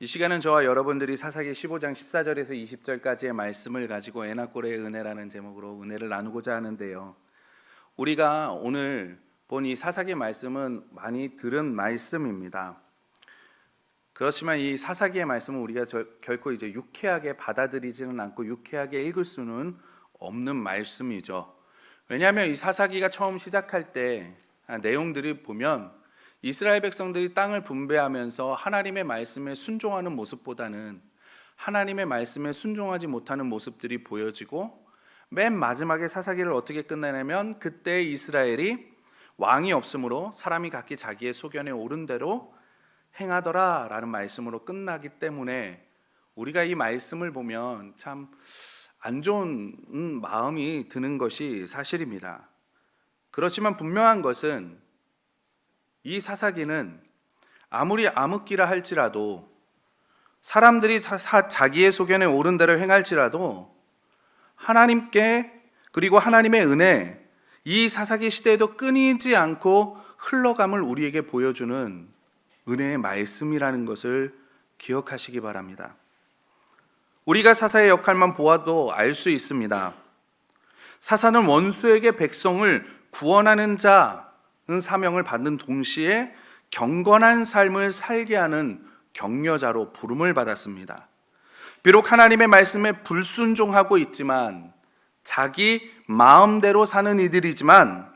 이 시간은 저와 여러분들이 사사기 15장 14절에서 20절까지의 말씀을 가지고 에나골의 은혜라는 제목으로 은혜를 나누고자 하는데요. 우리가 오늘 본 이 사사기 말씀은 많이 들은 말씀입니다. 그렇지만 이 사사기의 말씀은 우리가 결코 이제 유쾌하게 받아들이지는 않고 유쾌하게 읽을 수는 없는 말씀이죠. 왜냐하면 이 사사기가 처음 시작할 때 내용들이 보면 이스라엘 백성들이 땅을 분배하면서 하나님의 말씀에 순종하는 모습보다는 하나님의 말씀에 순종하지 못하는 모습들이 보여지고, 맨 마지막에 사사기를 어떻게 끝내냐면 그때 이스라엘이 왕이 없으므로 사람이 각기 자기의 소견에 옳은 대로 행하더라 라는 말씀으로 끝나기 때문에 우리가 이 말씀을 보면 참 안 좋은 마음이 드는 것이 사실입니다. 그렇지만 분명한 것은 이 사사기는 아무리 암흑기라 할지라도, 사람들이 자기의 소견에 옳은 대로 행할지라도 하나님께, 그리고 하나님의 은혜, 이 사사기 시대에도 끊이지 않고 흘러감을 우리에게 보여주는 은혜의 말씀이라는 것을 기억하시기 바랍니다. 우리가 사사의 역할만 보아도 알 수 있습니다. 사사는 원수에게 백성을 구원하는 자는 사명을 받는 동시에 경건한 삶을 살게 하는 격려자로 부름을 받았습니다. 비록 하나님의 말씀에 불순종하고 있지만, 자기 마음대로 사는 이들이지만,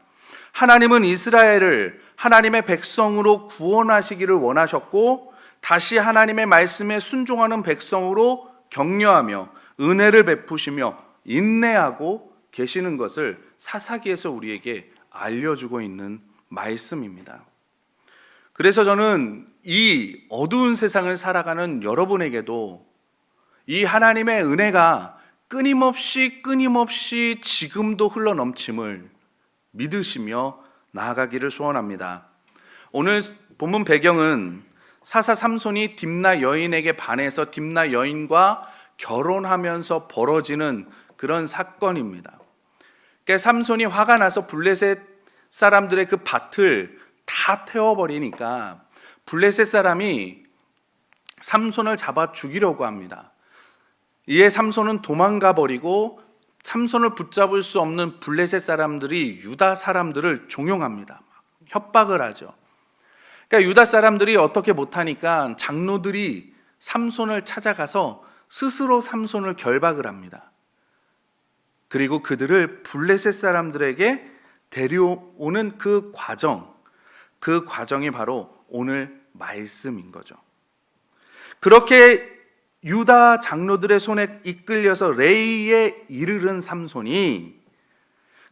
하나님은 이스라엘을 하나님의 백성으로 구원하시기를 원하셨고, 다시 하나님의 말씀에 순종하는 백성으로 격려하며 은혜를 베푸시며 인내하고 계시는 것을 사사기에서 우리에게 알려주고 있는 말씀입니다. 그래서 저는 이 어두운 세상을 살아가는 여러분에게도 이 하나님의 은혜가 끊임없이 지금도 흘러넘침을 믿으시며 나아가기를 소원합니다. 오늘 본문 배경은 사사 삼손이 딥나 여인에게 반해서 딥나 여인과 결혼하면서 벌어지는 그런 사건입니다. 그러니까 삼손이 화가 나서 블레셋 사람들의 그 밭을 다 태워버리니까 블레셋 사람이 삼손을 잡아 죽이려고 합니다. 이에 삼손은 도망가 버리고, 삼손을 붙잡을 수 없는 블레셋 사람들이 유다 사람들을 종용합니다. 협박을 하죠. 그러니까 유다 사람들이 어떻게 못하니까 장로들이 삼손을 찾아가서 스스로 삼손을 결박을 합니다. 그리고 그들을 블레셋 사람들에게 데려오는 그 과정이 바로 오늘 말씀인 거죠. 그렇게 유다 장로들의 손에 이끌려서 레이에 이르른 삼손이,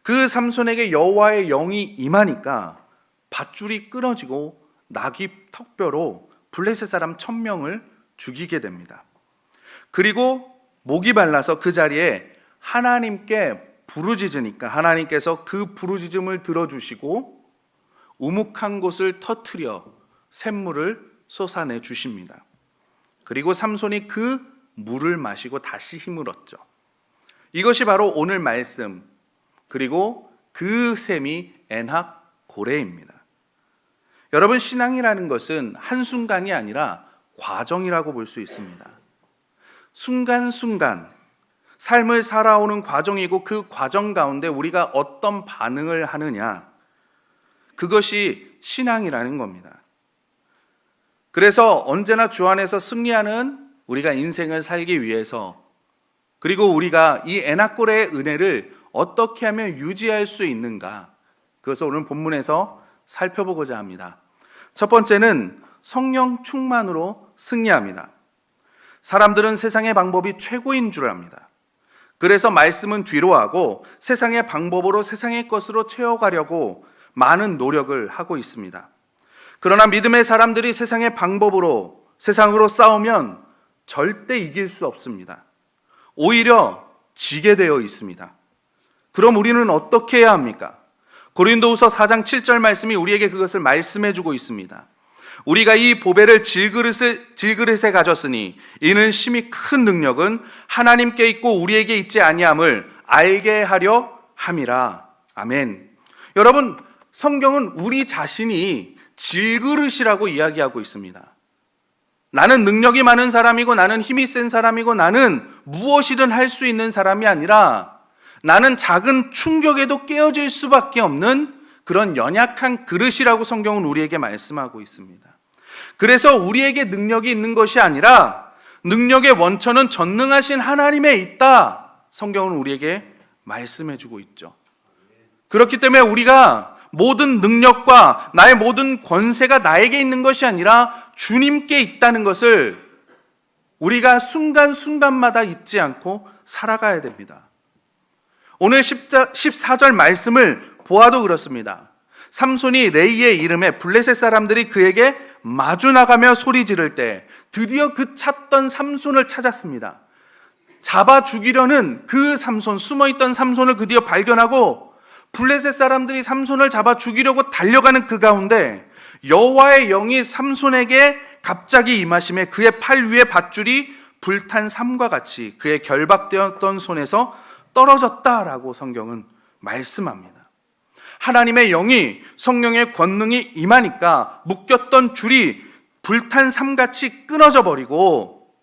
그 삼손에게 여호와의 영이 임하니까 밧줄이 끊어지고 나귀 턱뼈로 블레셋 사람 1000명을 죽이게 됩니다. 그리고 목이 말라서 그 자리에 하나님께 부르짖으니까 하나님께서 그 부르짖음을 들어주시고 우묵한 곳을 터뜨려 샘물을 쏟아내 주십니다. 그리고 삼손이 그 물을 마시고 다시 힘을 얻죠. 이것이 바로 오늘 말씀, 그리고 그 샘이 엔학 고레입니다. 여러분, 신앙이라는 것은 한순간이 아니라 과정이라고 볼 수 있습니다. 순간순간 삶을 살아오는 과정이고, 그 과정 가운데 우리가 어떤 반응을 하느냐, 그것이 신앙이라는 겁니다. 그래서 언제나 주 안에서 승리하는 우리가 인생을 살기 위해서, 그리고 우리가 이 에나골의 은혜를 어떻게 하면 유지할 수 있는가, 그것을 오늘 본문에서 살펴보고자 합니다. 첫 번째는 성령 충만으로 승리합니다. 사람들은 세상의 방법이 최고인 줄 압니다. 그래서 말씀은 뒤로 하고 세상의 방법으로, 세상의 것으로 채워가려고 많은 노력을 하고 있습니다. 그러나 믿음의 사람들이 세상의 방법으로, 세상으로 싸우면 절대 이길 수 없습니다. 오히려 지게 되어 있습니다. 그럼 우리는 어떻게 해야 합니까? 고린도후서 4장 7절 말씀이 우리에게 그것을 말씀해주고 있습니다. 우리가 이 보배를 질그릇에 가졌으니 이는 심히 큰 능력은 하나님께 있고 우리에게 있지 아니함을 알게 하려 함이라. 아멘. 여러분, 성경은 우리 자신이 질그릇이라고 이야기하고 있습니다. 나는 능력이 많은 사람이고 나는 힘이 센 사람이고 나는 무엇이든 할 수 있는 사람이 아니라 나는 작은 충격에도 깨어질 수밖에 없는 그런 연약한 그릇이라고 성경은 우리에게 말씀하고 있습니다. 그래서 우리에게 능력이 있는 것이 아니라 능력의 원천은 전능하신 하나님에 있다. 성경은 우리에게 말씀해주고 있죠. 그렇기 때문에 우리가 모든 능력과 나의 모든 권세가 나에게 있는 것이 아니라 주님께 있다는 것을 우리가 순간순간마다 잊지 않고 살아가야 됩니다. 오늘 14절 말씀을 보아도 그렇습니다. 삼손이 레이의 이름에 블레셋 사람들이 그에게 마주 나가며 소리 지를 때 드디어 그 찾던 삼손을 찾았습니다. 잡아 죽이려는 그 삼손, 숨어있던 삼손을 드디어 발견하고 블레셋 사람들이 삼손을 잡아 죽이려고 달려가는 그 가운데 여호와의 영이 삼손에게 갑자기 임하심에 그의 팔 위에 밧줄이 불탄 삼과 같이 그의 결박되었던 손에서 떨어졌다라고 성경은 말씀합니다. 하나님의 영이, 성령의 권능이 임하니까 묶였던 줄이 불탄 삼같이 끊어져 버리고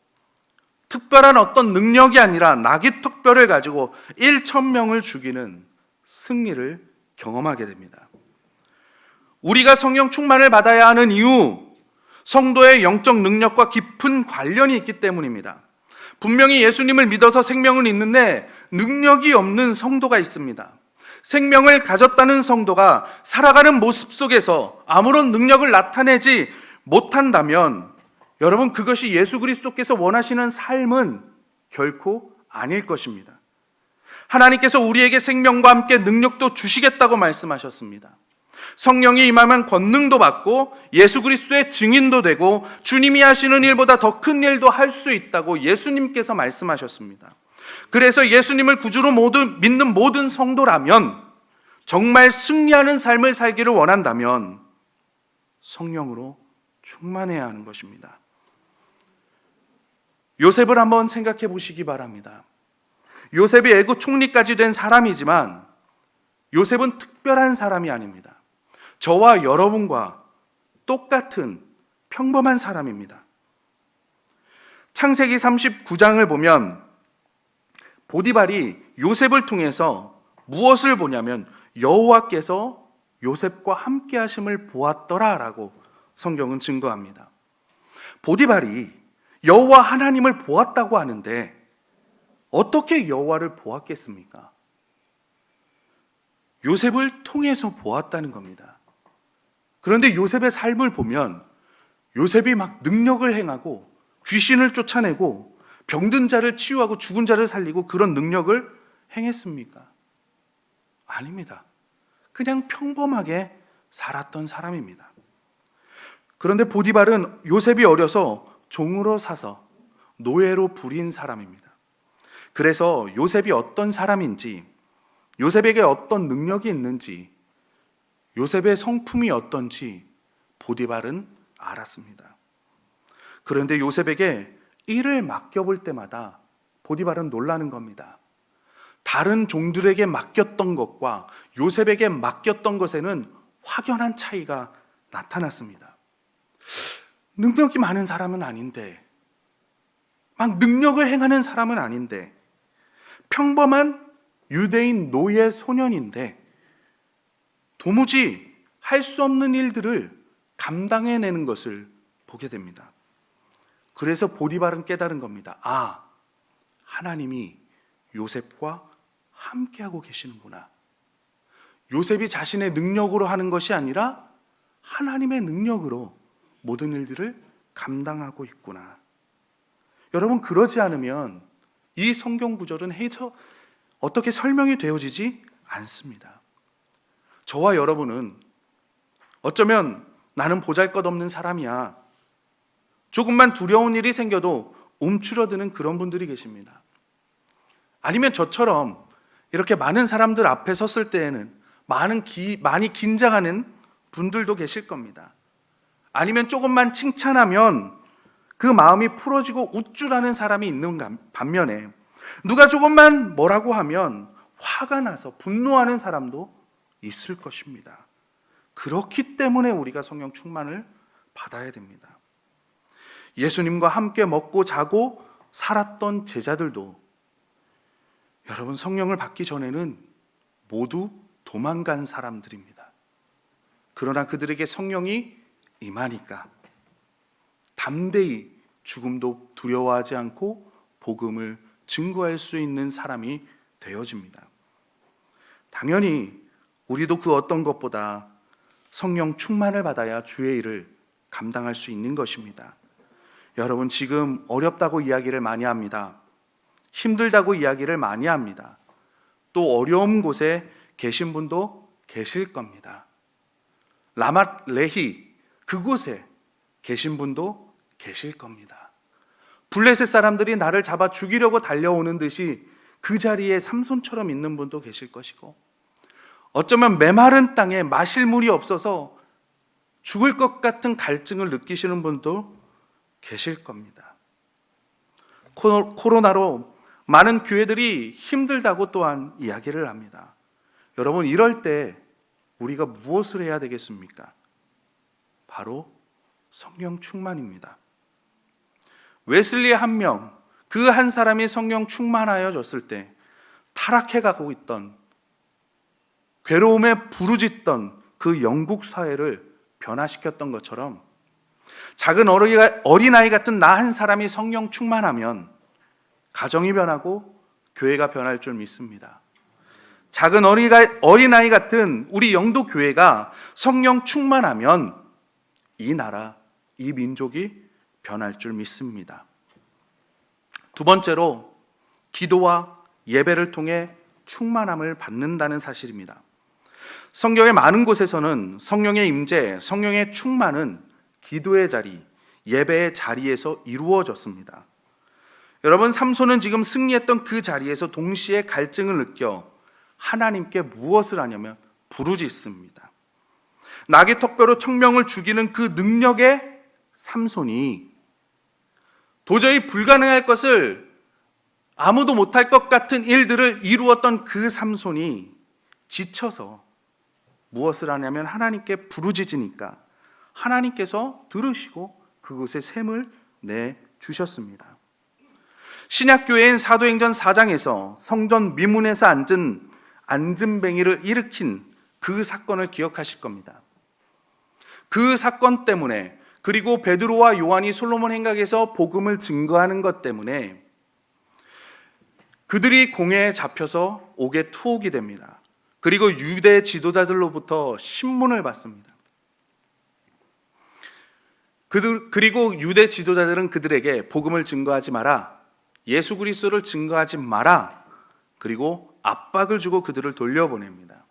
특별한 어떤 능력이 아니라 나귀턱뼈를 가지고 1,000명을 죽이는 승리를 경험하게 됩니다. 우리가 성령 충만을 받아야 하는 이유, 성도의 영적 능력과 깊은 관련이 있기 때문입니다. 분명히 예수님을 믿어서 생명은 있는데 능력이 없는 성도가 있습니다. 생명을 가졌다는 성도가 살아가는 모습 속에서 아무런 능력을 나타내지 못한다면 여러분, 그것이 예수 그리스도께서 원하시는 삶은 결코 아닐 것입니다. 하나님께서 우리에게 생명과 함께 능력도 주시겠다고 말씀하셨습니다. 성령이 임하면 권능도 받고 예수 그리스도의 증인도 되고 주님이 하시는 일보다 더 큰 일도 할 수 있다고 예수님께서 말씀하셨습니다. 그래서 예수님을 구주로 믿는 모든 성도라면, 정말 승리하는 삶을 살기를 원한다면 성령으로 충만해야 하는 것입니다. 요셉을 한번 생각해 보시기 바랍니다. 요셉이 애국 총리까지 된 사람이지만 요셉은 특별한 사람이 아닙니다. 저와 여러분과 똑같은 평범한 사람입니다. 창세기 39장을 보면 보디발이 요셉을 통해서 무엇을 보냐면 여호와께서 요셉과 함께 하심을 보았더라라고 성경은 증거합니다. 보디발이 여호와 하나님을 보았다고 하는데 어떻게 여호와를 보았겠습니까? 요셉을 통해서 보았다는 겁니다. 그런데 요셉의 삶을 보면 요셉이 막 능력을 행하고 귀신을 쫓아내고 병든 자를 치유하고 죽은 자를 살리고 그런 능력을 행했습니까? 아닙니다. 그냥 평범하게 살았던 사람입니다. 그런데 보디발은 요셉이 어려서 종으로 사서 노예로 부린 사람입니다. 그래서 요셉이 어떤 사람인지, 요셉에게 어떤 능력이 있는지, 요셉의 성품이 어떤지 보디발은 알았습니다. 그런데 요셉에게 일을 맡겨볼 때마다 보디발은 놀라는 겁니다. 다른 종들에게 맡겼던 것과 요셉에게 맡겼던 것에는 확연한 차이가 나타났습니다. 능력이 많은 사람은 아닌데, 막 능력을 행하는 사람은 아닌데, 평범한 유대인 노예 소년인데 도무지 할 수 없는 일들을 감당해내는 것을 보게 됩니다. 그래서 보디발은 깨달은 겁니다. 아, 하나님이 요셉과 함께하고 계시는구나. 요셉이 자신의 능력으로 하는 것이 아니라 하나님의 능력으로 모든 일들을 감당하고 있구나. 여러분, 그러지 않으면 이 성경 구절은 어떻게 설명이 되어지지 않습니다. 저와 여러분은 어쩌면 나는 보잘것없는 사람이야, 조금만 두려운 일이 생겨도 움츠러드는 그런 분들이 계십니다. 아니면 저처럼 이렇게 많은 사람들 앞에 섰을 때에는 많이 긴장하는 분들도 계실 겁니다. 아니면 조금만 칭찬하면 그 마음이 풀어지고 우쭐하는 사람이 있는 반면에 누가 조금만 뭐라고 하면 화가 나서 분노하는 사람도 있을 것입니다. 그렇기 때문에 우리가 성령 충만을 받아야 됩니다. 예수님과 함께 먹고 자고 살았던 제자들도 여러분 성령을 받기 전에는 모두 도망간 사람들입니다. 그러나 그들에게 성령이 임하니까 담대히 죽음도 두려워하지 않고 복음을 증거할 수 있는 사람이 되어집니다. 당연히 우리도 그 어떤 것보다 성령 충만을 받아야 주의 일을 감당할 수 있는 것입니다. 여러분 지금 어렵다고 이야기를 많이 합니다. 힘들다고 이야기를 많이 합니다. 또 어려운 곳에 계신 분도 계실 겁니다. 라맛 레히 그곳에 계신 분도 계실 겁니다. 블레셋 사람들이 나를 잡아 죽이려고 달려오는 듯이 그 자리에 삼손처럼 있는 분도 계실 것이고, 어쩌면 메마른 땅에 마실 물이 없어서 죽을 것 같은 갈증을 느끼시는 분도 계실 겁니다. 코로나로 많은 교회들이 힘들다고 또한 이야기를 합니다. 여러분 이럴 때 우리가 무엇을 해야 되겠습니까? 바로 성령 충만입니다. 웨슬리 한 명, 그 한 사람이 성령 충만하여졌을 때 타락해 가고 있던, 괴로움에 부르짖던 그 영국 사회를 변화시켰던 것처럼 작은 어린아이 같은 나 한 사람이 성령 충만하면 가정이 변하고 교회가 변할 줄 믿습니다. 작은 어린아이 같은 우리 영도 교회가 성령 충만하면 이 나라, 이 민족이 변할 줄 믿습니다. 두 번째로 기도와 예배를 통해 충만함을 받는다는 사실입니다. 성경의 많은 곳에서는 성령의 임재, 성령의 충만은 기도의 자리, 예배의 자리에서 이루어졌습니다. 여러분 삼손은 지금 승리했던 그 자리에서 동시에 갈증을 느껴 하나님께 무엇을 하냐면 부르짖습니다. 낙의 턱뼈로 청명을 죽이는 그 능력의 삼손이 도저히 불가능할 것을, 아무도 못할 것 같은 일들을 이루었던 그 삼손이 지쳐서 무엇을 하냐면 하나님께 부르짖으니까 하나님께서 들으시고 그곳에 샘을 내주셨습니다. 신약교회인 사도행전 4장에서 성전 미문에서 앉은 앉은뱅이를 일으킨 그 사건을 기억하실 겁니다. 그 사건 때문에, 그리고 베드로와 요한이 솔로몬 행각에서 복음을 증거하는 것 때문에 그들이 공회에 잡혀서 옥에 투옥이 됩니다. 그리고 유대 지도자들로부터 신문을 받습니다. 그리고 유대 지도자들은 그들에게 복음을 증거하지 마라, 예수 그리스도를 증거하지 마라, 그리고 압박을 주고 그들을 돌려보냅니다.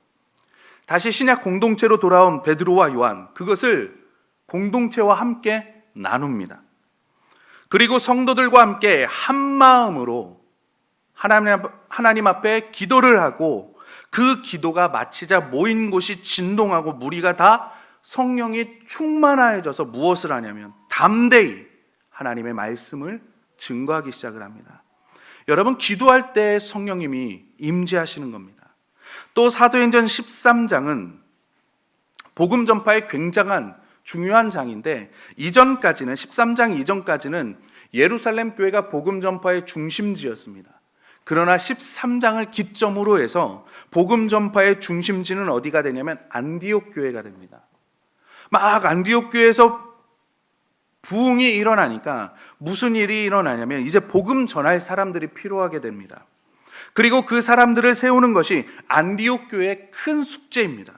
다시 신약 공동체로 돌아온 베드로와 요한, 그것을 공동체와 함께 나눕니다. 그리고 성도들과 함께 한 마음으로 하나님 앞에 기도를 하고, 그 기도가 마치자 모인 곳이 진동하고 무리가 다 성령이 충만하여져서 무엇을 하냐면 담대히 하나님의 말씀을 증거하기 시작을 합니다. 여러분 기도할 때 성령님이 임재하시는 겁니다. 또 사도행전 13장은 복음 전파의 굉장한 중요한 장인데, 이전까지는 13장 이전까지는 예루살렘 교회가 복음 전파의 중심지였습니다. 그러나 13장을 기점으로 해서 복음 전파의 중심지는 어디가 되냐면 안디옥 교회가 됩니다. 막 안디옥 교회에서 부흥이 일어나니까 무슨 일이 일어나냐면 이제 복음 전할 사람들이 필요하게 됩니다. 그리고 그 사람들을 세우는 것이 안디옥 교회의 큰 숙제입니다.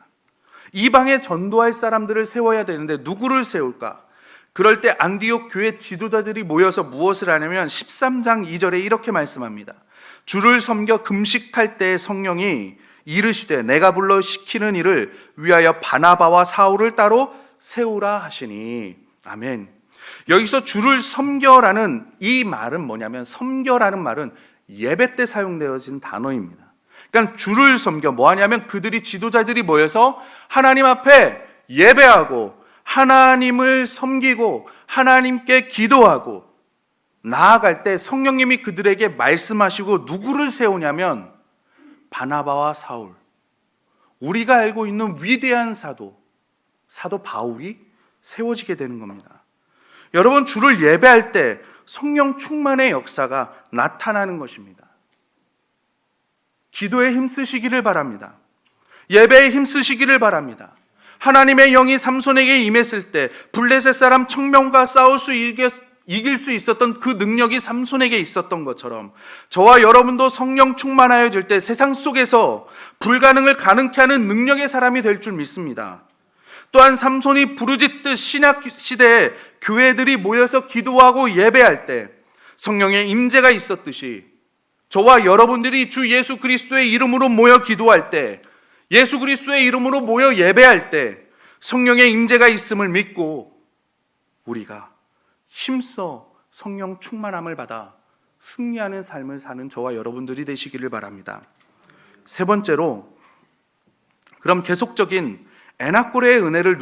이방에 전도할 사람들을 세워야 되는데 누구를 세울까? 그럴 때 안디옥 교회 지도자들이 모여서 무엇을 하냐면 13장 2절에 이렇게 말씀합니다. 주를 섬겨 금식할 때 성령이 이르시되 내가 불러 시키는 일을 위하여 바나바와 사울을 따로 세우라 하시니. 아멘. 여기서 주를 섬겨라는 이 말은 뭐냐면, 섬겨라는 말은 예배 때 사용되어진 단어입니다. 그러니까 주를 섬겨 뭐 하냐면 그들이 지도자들이 모여서 하나님 앞에 예배하고 하나님을 섬기고 하나님께 기도하고 나아갈 때 성령님이 그들에게 말씀하시고 누구를 세우냐면 바나바와 사울, 우리가 알고 있는 위대한 사도 바울이 세워지게 되는 겁니다. 여러분, 주를 예배할 때 성령 충만의 역사가 나타나는 것입니다. 기도에 힘쓰시기를 바랍니다. 예배에 힘쓰시기를 바랍니다. 하나님의 영이 삼손에게 임했을 때 블레셋 사람 청명과 싸울 수 이길 수 있었던 그 능력이 삼손에게 있었던 것처럼 저와 여러분도 성령 충만하여질 때 세상 속에서 불가능을 가능케 하는 능력의 사람이 될 줄 믿습니다. 또한 삼손이 부르짖듯 신약 시대에 교회들이 모여서 기도하고 예배할 때 성령의 임재가 있었듯이 저와 여러분들이 주 예수 그리스도의 이름으로 모여 기도할 때, 예수 그리스도의 이름으로 모여 예배할 때 성령의 임재가 있음을 믿고 우리가 힘써 성령 충만함을 받아 승리하는 삶을 사는 저와 여러분들이 되시기를 바랍니다. 세 번째로, 그럼 계속적인 에나꼬레의 은혜를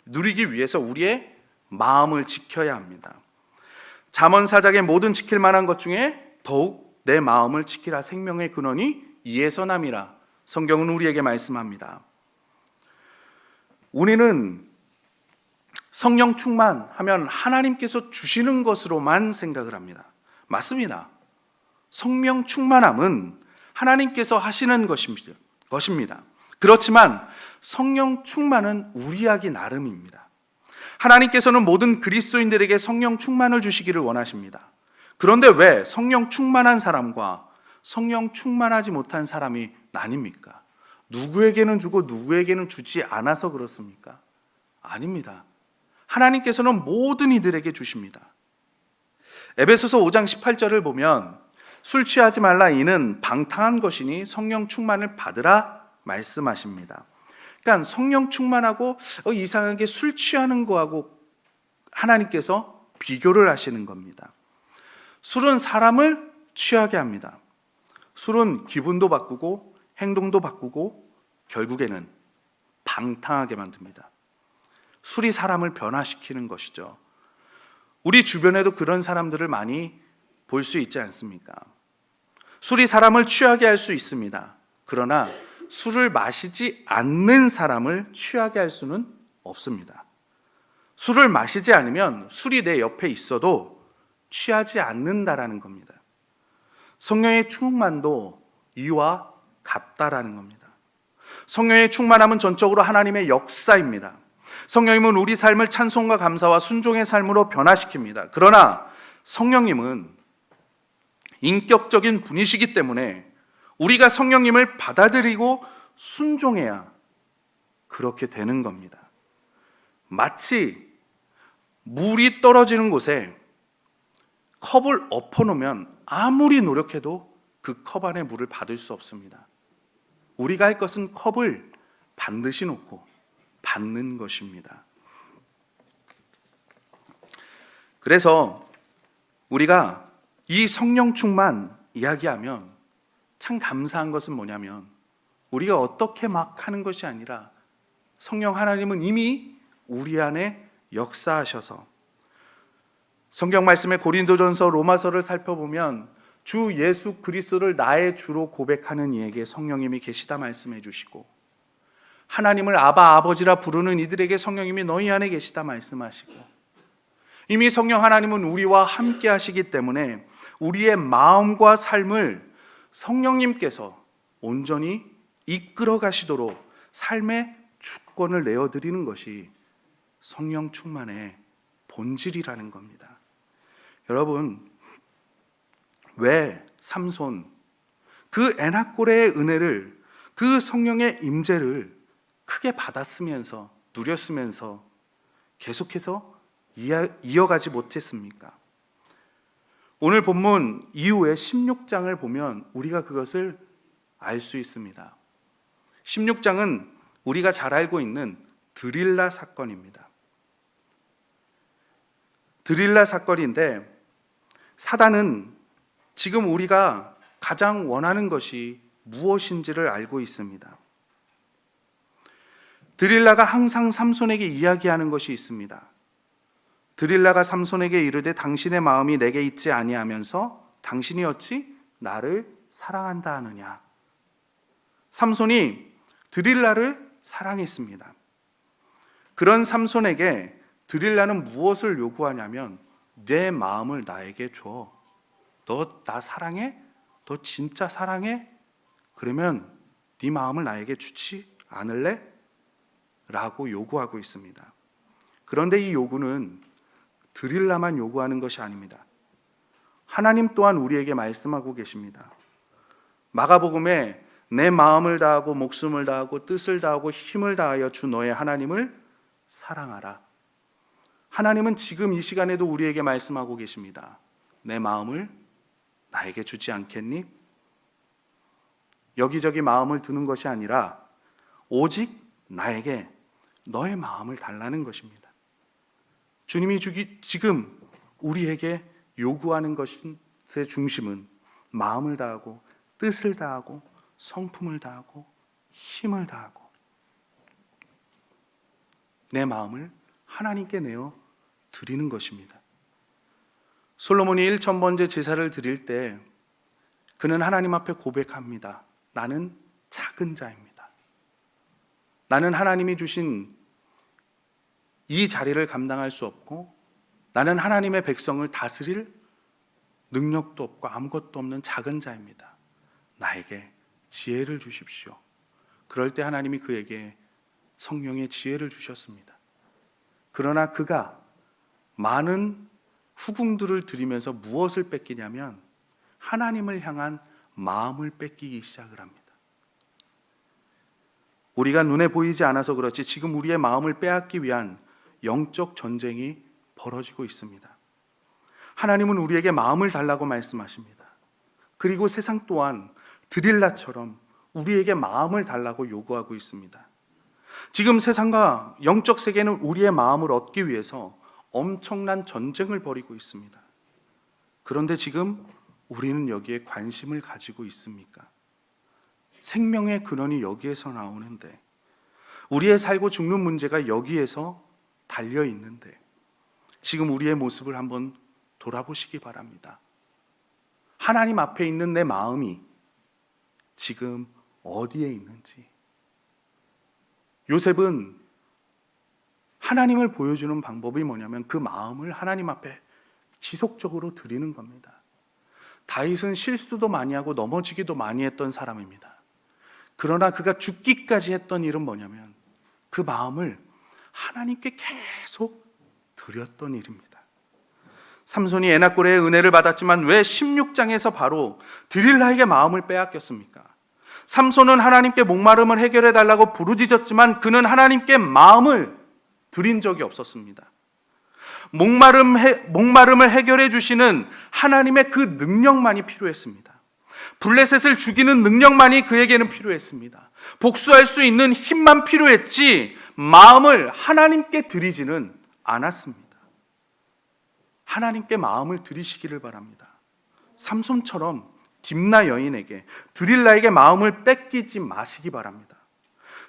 누리기 위해서 우리의 마음을 지켜야 합니다. 잠언 4장의 모든 지킬 만한 것 중에 더욱 내 마음을 지키라. 생명의 근원이 이에서 남이라. 성경은 우리에게 말씀합니다. 우리는 성령 충만하면 하나님께서 주시는 것으로만 생각을 합니다. 맞습니다. 성령 충만함은 하나님께서 하시는 것입니다. 그렇지만 성령 충만은 우리 하기 나름입니다. 하나님께서는 모든 그리스도인들에게 성령 충만을 주시기를 원하십니다. 그런데 왜 성령 충만한 사람과 성령 충만하지 못한 사람이 나뉩니까? 누구에게는 주고 누구에게는 주지 않아서 그렇습니까? 아닙니다. 하나님께서는 모든 이들에게 주십니다. 에베소서 5장 18절을 보면 술 취하지 말라, 이는 방탕한 것이니 성령 충만을 받으라 말씀하십니다. 그러니까 성령 충만하고 이상하게 술 취하는 거하고 하나님께서 비교를 하시는 겁니다. 술은 사람을 취하게 합니다. 술은 기분도 바꾸고 행동도 바꾸고 결국에는 방탕하게 만듭니다. 술이 사람을 변화시키는 것이죠. 우리 주변에도 그런 사람들을 많이 볼 수 있지 않습니까? 술이 사람을 취하게 할 수 있습니다. 그러나 술을 마시지 않는 사람을 취하게 할 수는 없습니다. 술을 마시지 않으면 술이 내 옆에 있어도 취하지 않는다라는 겁니다. 성령의 충만도 이와 같다라는 겁니다. 성령의 충만함은 전적으로 하나님의 역사입니다. 성령님은 우리 삶을 찬송과 감사와 순종의 삶으로 변화시킵니다. 그러나 성령님은 인격적인 분이시기 때문에 우리가 성령님을 받아들이고 순종해야 그렇게 되는 겁니다. 마치 물이 떨어지는 곳에 컵을 엎어놓으면 아무리 노력해도 그 컵 안에 물을 받을 수 없습니다. 우리가 할 것은 컵을 반드시 놓고 받는 것입니다. 그래서 우리가 이 성령 충만 이야기하면 참 감사한 것은 뭐냐면 우리가 어떻게 막 하는 것이 아니라 성령 하나님은 이미 우리 안에 역사하셔서, 성경 말씀의 고린도전서, 로마서를 살펴보면 주 예수 그리스도를 나의 주로 고백하는 이에게 성령님이 계시다 말씀해 주시고, 하나님을 아바 아버지라 부르는 이들에게 성령님이 너희 안에 계시다 말씀하시고, 이미 성령 하나님은 우리와 함께 하시기 때문에 우리의 마음과 삶을 성령님께서 온전히 이끌어 가시도록 삶의 주권을 내어드리는 것이 성령 충만의 본질이라는 겁니다. 여러분, 왜 삼손, 그 에나꼬레의 은혜를, 그 성령의 임재를 크게 받았으면서, 누렸으면서 계속해서 이어가지 못했습니까? 오늘 본문 이후에 16장을 보면 우리가 그것을 알 수 있습니다. 16장은 우리가 잘 알고 있는 드릴라 사건입니다. 드릴라 사건인데, 사단은 지금 우리가 가장 원하는 것이 무엇인지를 알고 있습니다. 드릴라가 항상 삼손에게 이야기하는 것이 있습니다. 드릴라가 삼손에게 이르되 당신의 마음이 내게 있지 아니하면서 당신이 어찌 나를 사랑한다 하느냐. 삼손이 드릴라를 사랑했습니다. 그런 삼손에게 드리려는 무엇을 요구하냐면 내 마음을 나에게 줘. 너 나 사랑해? 너 진짜 사랑해? 그러면 네 마음을 나에게 주지 않을래? 라고 요구하고 있습니다. 그런데 이 요구는 드릴라만 요구하는 것이 아닙니다. 하나님 또한 우리에게 말씀하고 계십니다. 마가복음에 내 마음을 다하고 목숨을 다하고 뜻을 다하고 힘을 다하여 주 너의 하나님을 사랑하라. 하나님은 지금 이 시간에도 우리에게 말씀하고 계십니다. 내 마음을 나에게 주지 않겠니? 여기저기 마음을 두는 것이 아니라 오직 나에게 너의 마음을 달라는 것입니다. 주님이 지금 우리에게 요구하는 것의 중심은 마음을 다하고 뜻을 다하고 성품을 다하고 힘을 다하고 내 마음을 하나님께 내어 드리는 것입니다. 솔로몬이 1000번째 제사를 드릴 때 그는 하나님 앞에 고백합니다. 나는 작은 자입니다. 나는 하나님이 주신 이 자리를 감당할 수 없고 나는 하나님의 백성을 다스릴 능력도 없고 아무것도 없는 작은 자입니다. 나에게 지혜를 주십시오. 그럴 때 하나님이 그에게 성령의 지혜를 주셨습니다. 그러나 그가 많은 후궁들을 드리면서 무엇을 뺏기냐면 하나님을 향한 마음을 뺏기기 시작을 합니다. 우리가 눈에 보이지 않아서 그렇지 지금 우리의 마음을 빼앗기 위한 영적 전쟁이 벌어지고 있습니다. 하나님은 우리에게 마음을 달라고 말씀하십니다. 그리고 세상 또한 드릴라처럼 우리에게 마음을 달라고 요구하고 있습니다. 지금 세상과 영적 세계는 우리의 마음을 얻기 위해서 엄청난 전쟁을 벌이고 있습니다. 그런데 지금 우리는 여기에 관심을 가지고 있습니까? 생명의 근원이 여기에서 나오는데 우리의 살고 죽는 문제가 여기에서 달려 있는데 지금 우리의 모습을 한번 돌아보시기 바랍니다. 하나님 앞에 있는 내 마음이 지금 어디에 있는지. 요셉은 하나님을 보여주는 방법이 뭐냐면 그 마음을 하나님 앞에 지속적으로 드리는 겁니다. 다윗은 실수도 많이 하고 넘어지기도 많이 했던 사람입니다. 그러나 그가 죽기까지 했던 일은 뭐냐면 그 마음을 하나님께 계속 드렸던 일입니다. 삼손이 에나골의 은혜를 받았지만 왜 16장에서 바로 드릴라에게 마음을 빼앗겼습니까? 삼손은 하나님께 목마름을 해결해 달라고 부르짖었지만 그는 하나님께 마음을 드린 적이 없었습니다. 목마름을 해결해 주시는 하나님의 그 능력만이 필요했습니다. 블레셋을 죽이는 능력만이 그에게는 필요했습니다. 복수할 수 있는 힘만 필요했지 마음을 하나님께 드리지는 않았습니다. 하나님께 마음을 드리시기를 바랍니다. 삼손처럼 딥나 여인에게 드릴라에게 마음을 뺏기지 마시기 바랍니다.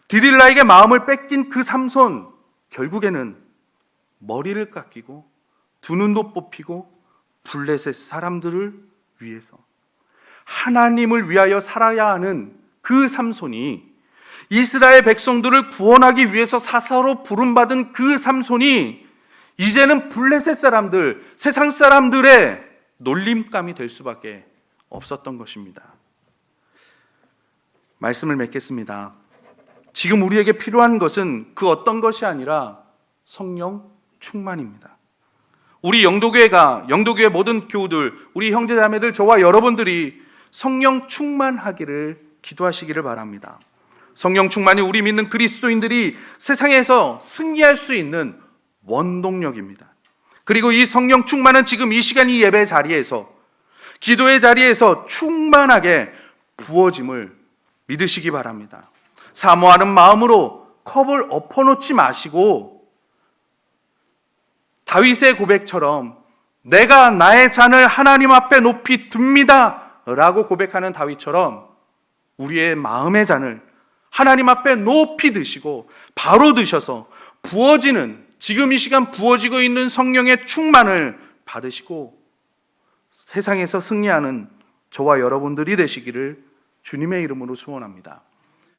드릴라에게 마음을 뺏긴 그 삼손 결국에는 머리를 깎이고 두 눈도 뽑히고 블레셋 사람들을 위해서 하나님을 위하여 살아야 하는 그 삼손이 이스라엘 백성들을 구원하기 위해서 사사로 부름받은 그 삼손이 이제는 블레셋 사람들, 세상 사람들의 놀림감이 될 수밖에 없었던 것입니다. 말씀을 맺겠습니다. 지금 우리에게 필요한 것은 그 어떤 것이 아니라 성령 충만입니다. 우리 영도교회 모든 교우들, 우리 형제자매들, 저와 여러분들이 성령 충만하기를 기도하시기를 바랍니다. 성령 충만이 우리 믿는 그리스도인들이 세상에서 승리할 수 있는 원동력입니다. 그리고 이 성령 충만은 지금 이 시간 이 예배 자리에서 기도의 자리에서 충만하게 부어짐을 믿으시기 바랍니다. 사모하는 마음으로 컵을 엎어놓지 마시고 다윗의 고백처럼 내가 나의 잔을 하나님 앞에 높이 듭니다 라고 고백하는 다윗처럼 우리의 마음의 잔을 하나님 앞에 높이 드시고 바로 드셔서 부어지는 지금 이 시간 부어지고 있는 성령의 충만을 받으시고 세상에서 승리하는 저와 여러분들이 되시기를 주님의 이름으로 소원합니다.